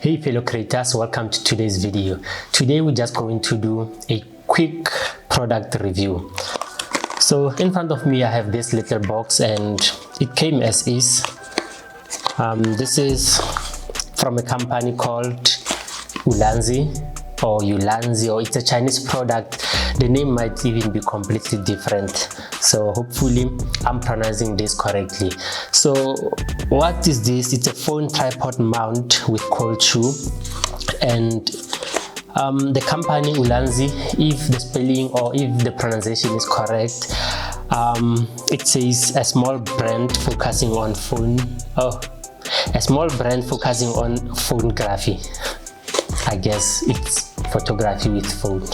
Hey fellow creators, welcome to today's video. Today we're just going to do a quick product review. So in front of me I have this little box and it came as is. This is from a company called Ulanzi, or it's a Chinese product. The name might even be completely different, so hopefully I'm pronouncing this correctly. So what is this? It's a phone tripod mount with cold shoe, and the company Ulanzi, if the spelling or if the pronunciation is correct, it says a small brand focusing on phone-graphy. I guess it's photography with phone.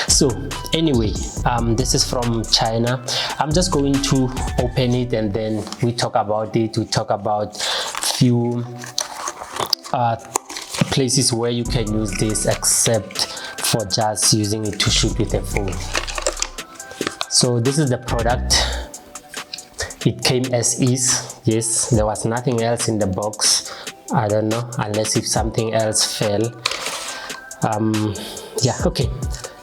So anyway, this is from China. I'm just going to open it and then we talk about it. We talk about few places where you can use this except for just using it to shoot with a phone. So this is the product. It came as is. Yes, there was nothing else in the box. I don't know, unless if something else fell. Yeah, okay,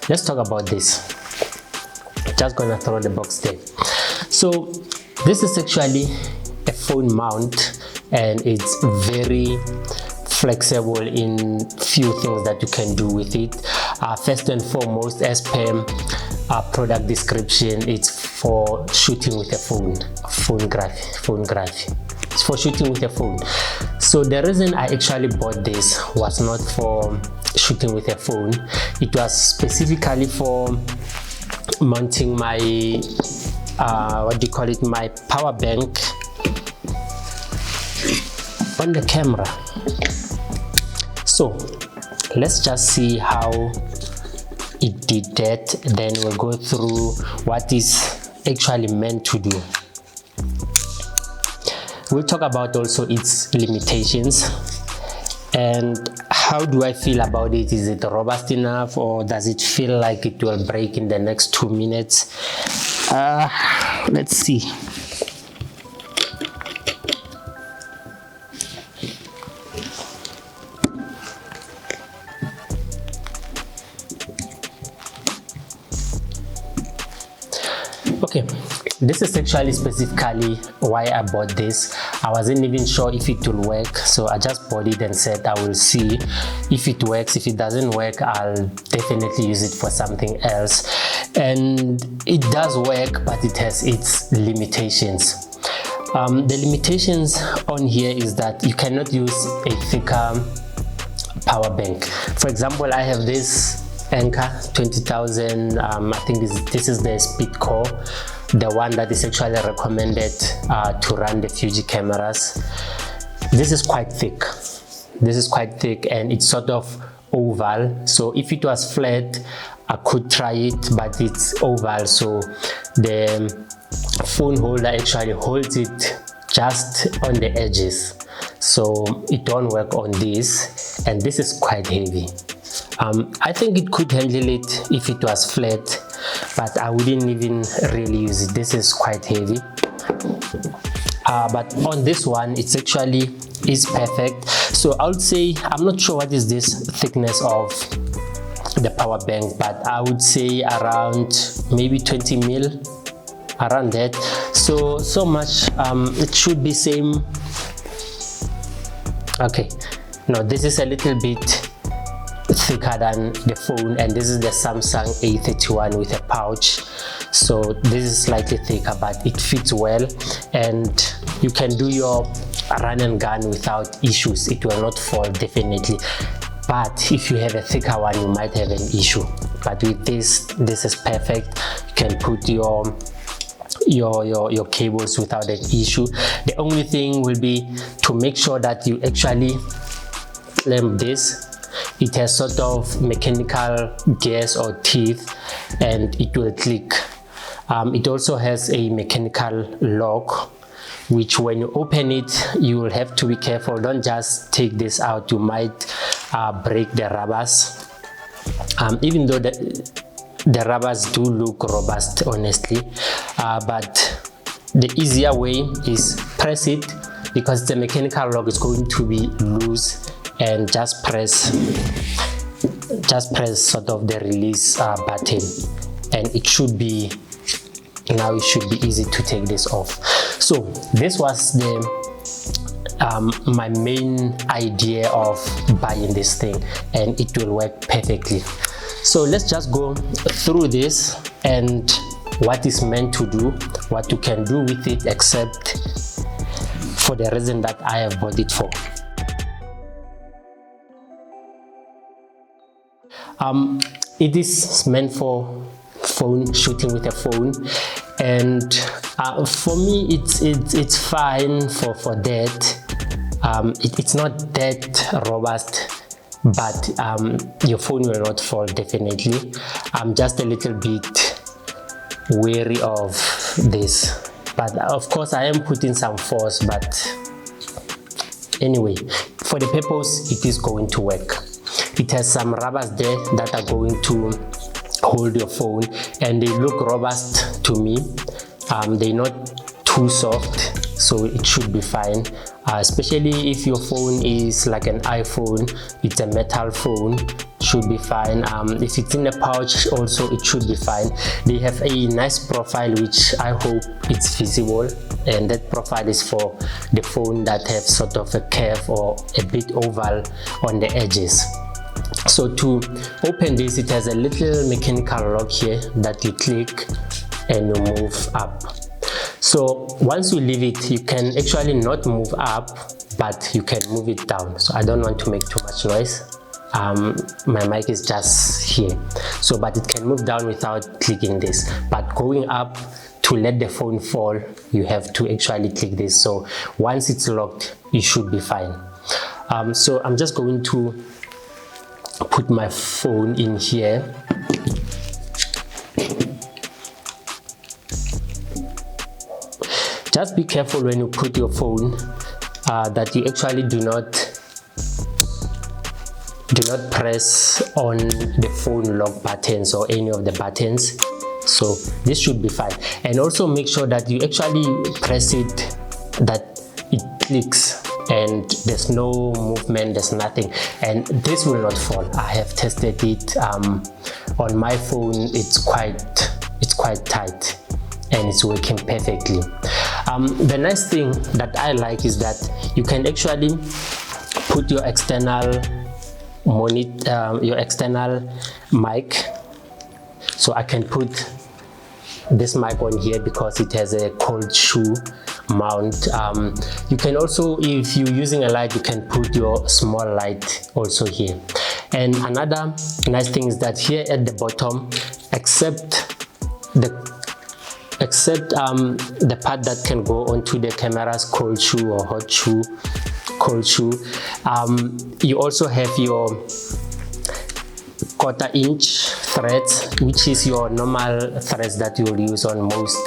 let's talk about this. Just gonna throw the box there. So this is actually a phone mount and it's very flexible in few things that you can do with it. First and foremost, as per product description, it's for shooting with a phone-graphy. It's for shooting with a phone. So the reason I actually bought this was not for shooting with a phone. It was specifically for mounting my my power bank on the camera. So let's just see how it did that, then we'll go through what is actually meant to do. We'll talk about also its limitations and how do I feel about it. Is it robust enough, or does it feel like it will break in the next 2 minutes? Let's see. Okay, this is actually specifically why I bought this. I wasn't even sure if it will work, so I just bought it and said I will see if it works. If it doesn't work, I'll definitely use it for something else. And it does work, but it has its limitations. The limitations on here is that you cannot use a thicker power bank. For example, I have this Anker 20,000. I think this is the speed core, the one that is actually recommended to run the Fuji cameras. This is quite thick. And it's sort of oval. So if it was flat, I could try it, but it's oval, so the phone holder actually holds it just on the edges, so it don't work on this, and this is quite heavy. I think it could handle it if it was flat, but I wouldn't even really use it. This is quite heavy. But on this one, it's actually is perfect. So I would say, I'm not sure what is this thickness of the power bank, but I would say around maybe 20 mil, around that. So much. It should be same. Okay, no, this is a little bit thicker than the phone, and this is the Samsung A31 with a pouch, so this is slightly thicker, but it fits well and you can do your run and gun without issues. It will not fall, definitely, but if you have a thicker one you might have an issue. But with this is perfect. You can put your cables without an issue. The only thing will be to make sure that you actually clamp this. It has sort of mechanical gears or teeth and it will click. It also has a mechanical lock, which when you open it you will have to be careful. Don't just take this out, you might break the rubbers, even though the rubbers do look robust, honestly, but the easier way is press it, because the mechanical lock is going to be loose and just press sort of the release button, and it should be easy to take this off. So this was my main idea of buying this thing, and it will work perfectly. So let's just go through this and what is meant to do, what you can do with it, except for the reason that I have bought it for. It is meant for phone shooting with a phone, and for me it's fine for that. It's not that robust, but your phone will not fall definitely. I'm just a little bit wary of this, but of course I am putting some force, but anyway, for the purpose it is going to work. It has some rubbers there that are going to hold your phone, and they look robust to me. They're not too soft, so it should be fine, especially if your phone is like an iPhone. It's a metal phone, should be fine. If it's in a pouch also, it should be fine. They have a nice profile, which I hope it's visible, and that profile is for the phone that have sort of a curve or a bit oval on the edges. So to open this, it has a little mechanical lock here that you click and you move up. So once you leave it, you can actually not move up, but you can move it down. So I don't want to make too much noise. My mic is just here, so but it can move down without clicking this. But going up, to let the phone fall, you have to actually click this. So once it's locked, you should be fine. So I'm just going to put my phone in here. Just be careful when you put your phone that you actually do not press on the phone lock buttons or any of the buttons. So this should be fine, and also make sure that you actually press it, that it clicks and there's no movement, there's nothing, and this will not fall. I have tested it on my phone. It's quite tight and it's working perfectly. The nice thing that I like is that you can actually put your external your external mic. So I can put this mic on here because it has a cold shoe mount. You can also, if you're using a light, you can put your small light also here. And another nice thing is that here at the bottom, except the part that can go onto the camera's cold shoe or hot shoe, cold shoe, you also have your 1/4 inch threads, which is your normal threads that you'll use on most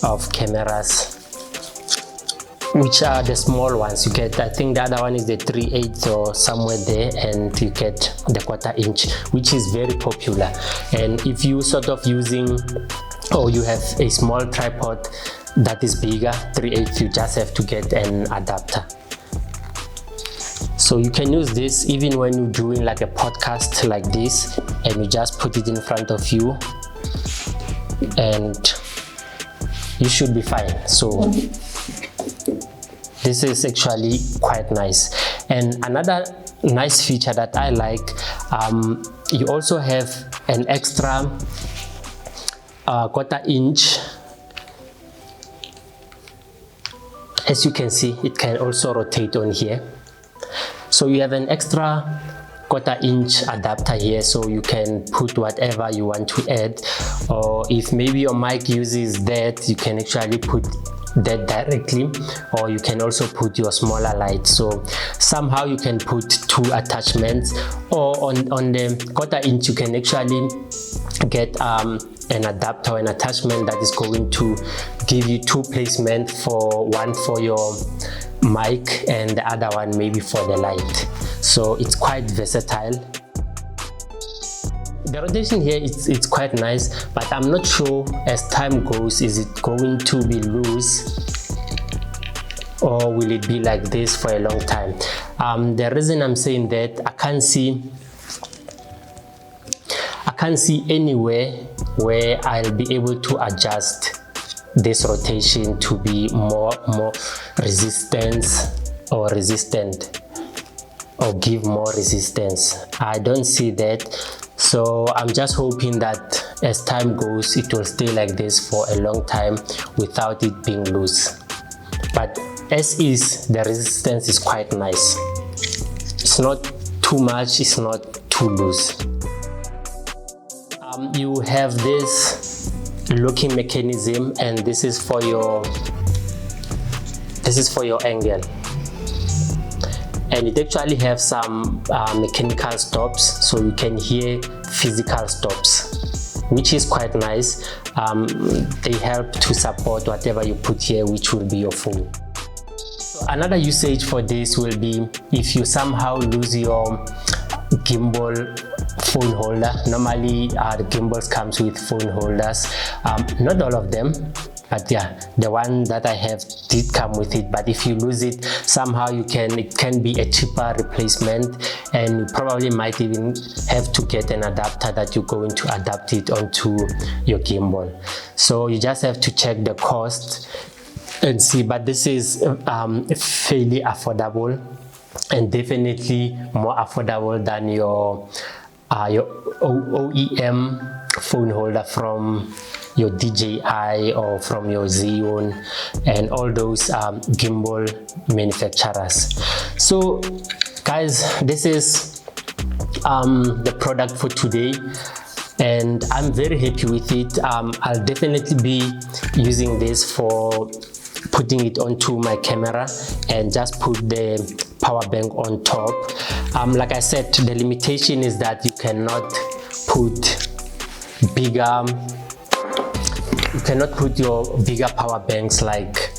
of cameras, which are the small ones. You get, I think the other one is the 3/8 or somewhere there, and you get the 1/4 inch, which is very popular. And if you sort of using, or you have a small tripod that is bigger, 3/8, you just have to get an adapter. So you can use this even when you're doing like a podcast like this, and you just put it in front of you and you should be fine. So this is actually quite nice. And another nice feature that I like, you also have an extra 1/4 inch. As you can see, it can also rotate on here. So you have an extra 1/4 inch adapter here, so you can put whatever you want to add, or if maybe your mic uses that, you can actually put that directly, or you can also put your smaller light. So somehow you can put 2 attachments, or on the 1/4 inch you can actually get an adapter, an attachment that is going to give you 2 placement, for one for your mic and the other one maybe for the light. So it's quite versatile. The rotation here, it's quite nice, but I'm not sure as time goes, is it going to be loose? or will it be like this for a long time? The reason I'm saying that, I can't see anywhere where I'll be able to adjust this rotation to be more resistant or give more resistance. I don't see that, so I'm just hoping that as time goes it will stay like this for a long time without it being loose. But as is, the resistance is quite nice. It's not too much, it's not too loose. You have this locking mechanism, and this is for your angle, and it actually have some mechanical stops, so you can hear physical stops, which is quite nice. They help to support whatever you put here, which will be your phone. So another usage for this will be if you somehow lose your gimbal phone holder. Normally the gimbals comes with phone holders, not all of them, but yeah, the one that I have did come with it. But if you lose it somehow, it can be a cheaper replacement, and you probably might even have to get an adapter that you're going to adapt it onto your gimbal. So you just have to check the cost and see, but this is fairly affordable, and definitely more affordable than your OEM phone holder from your DJI or from your Xeon and all those gimbal manufacturers. So guys, this is the product for today, and I'm very happy with it. I'll definitely be using this for putting it onto my camera and just put the power bank on top. Like I said, the limitation is that you cannot put your bigger power banks like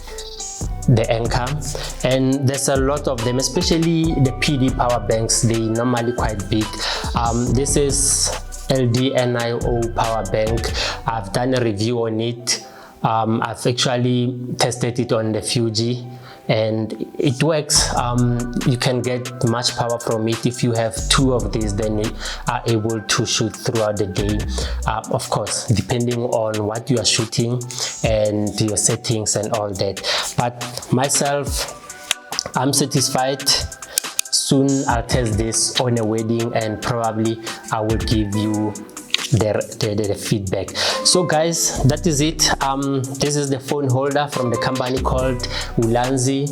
the Anchor, and there's a lot of them, especially the PD power banks. They normally quite big. This is LDNIO power bank. I've done a review on it. I've actually tested it on the Fuji, and it works. You can get much power from it. If you have 2 of these, then you are able to shoot throughout the day, of course depending on what you are shooting and your settings and all that. But myself, I'm satisfied. Soon I'll test this on a wedding, and probably I will give you the feedback. So guys, that is it. This is the phone holder from the company called Ulanzi,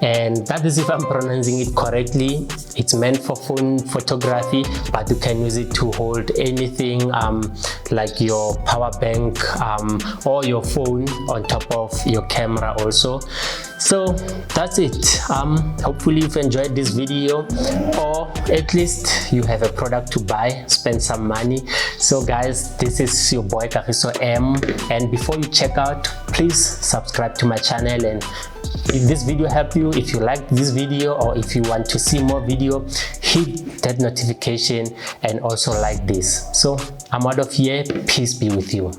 and that is, if I'm pronouncing it correctly, it's meant for phone photography, but you can use it to hold anything like your power bank or your phone on top of your camera also. So that's it. Hopefully you've enjoyed this video, or at least you have a product to buy, spend some money. So guys, this is your boy Kagiso M, and before you check out, please subscribe to my channel. And if this video helped you, if you liked this video, or if you want to see more video, hit that notification and also like this. So I'm out of here. Peace be with you.